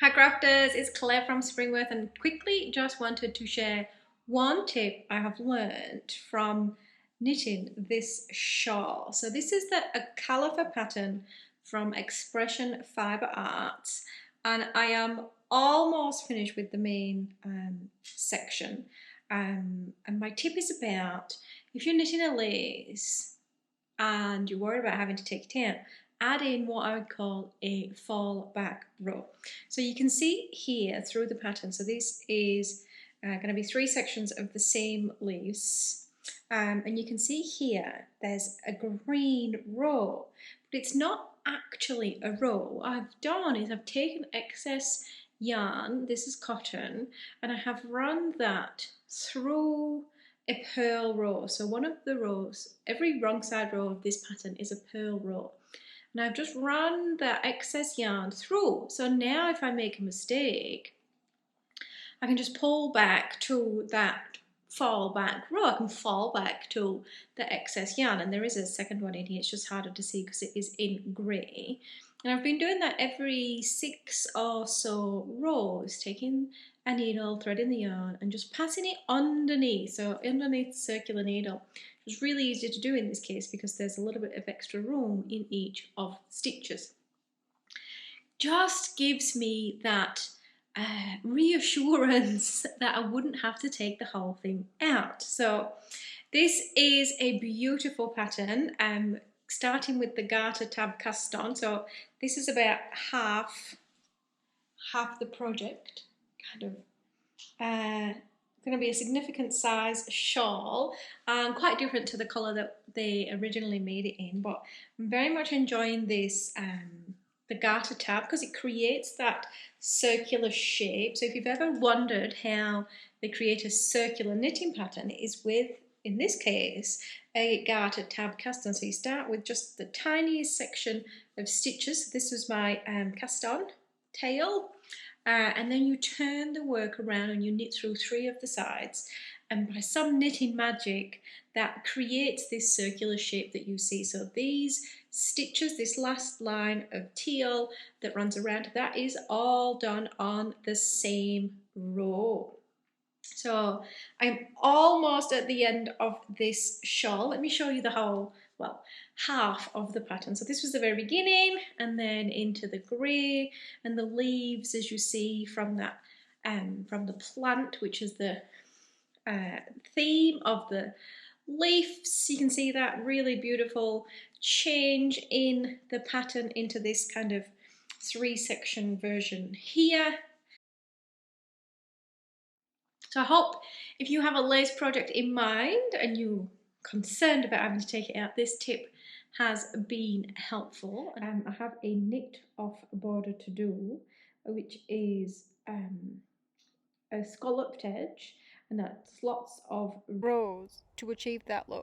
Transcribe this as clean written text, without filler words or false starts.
Hi crafters, it's Claire from Springworth and quickly just wanted to share one tip I have learned from knitting this shawl. So this is a califer pattern from Expression Fibre Arts and I am almost finished with the main section. And my tip is about if you're knitting a lace and you're worried about having to take it out, add in what I would call a fall back row. So you can see here through the pattern, so this is going to be 3 sections of the same leaves, and you can see here there's a green row, but it's not actually a row. What I've done is I've taken excess yarn, this is cotton, and I have run that through a purl row. So one of the rows, every wrong side row of this pattern is a purl row. And I've just run that excess yarn through. So now if I make a mistake, I can just pull back to that fall back row. I can fall back to the excess yarn. And there is a second one in here. It's just harder to see because it is in grey. And I've been doing that every 6 or so rows, taking a needle, threading the yarn and just passing it underneath. So underneath the circular needle. It's really easy to do in this case because there's a little bit of extra room in each of the stitches. Just gives me that reassurance that I wouldn't have to take the whole thing out. So this is a beautiful pattern, starting with the garter tab cast on. So this is about half the project, kind of going to be a significant size shawl and quite different to the colour that they originally made it in, but I'm very much enjoying this the garter tab because it creates that circular shape. So if you've ever wondered how they create a circular knitting pattern, it is with, in this case, a garter tab cast on. So you start with just the tiniest section of stitches. This was my cast on tail. And then you turn the work around and you knit through 3 of the sides, and by some knitting magic that creates this circular shape that you see. So these stitches, this last line of teal that runs around, that is all done on the same row. So I'm almost at the end of this shawl. Let me show you the whole, well, half of the pattern. So this was the very beginning and then into the grey and the leaves, as you see from that, from the plant, which is the theme of the leaves. You can see that really beautiful change in the pattern into this kind of 3-section version here. So I hope if you have a lace project in mind and you're concerned about having to take it out, this tip has been helpful. I have a knit off border to do, which is a scalloped edge, and that's lots of rows to achieve that look.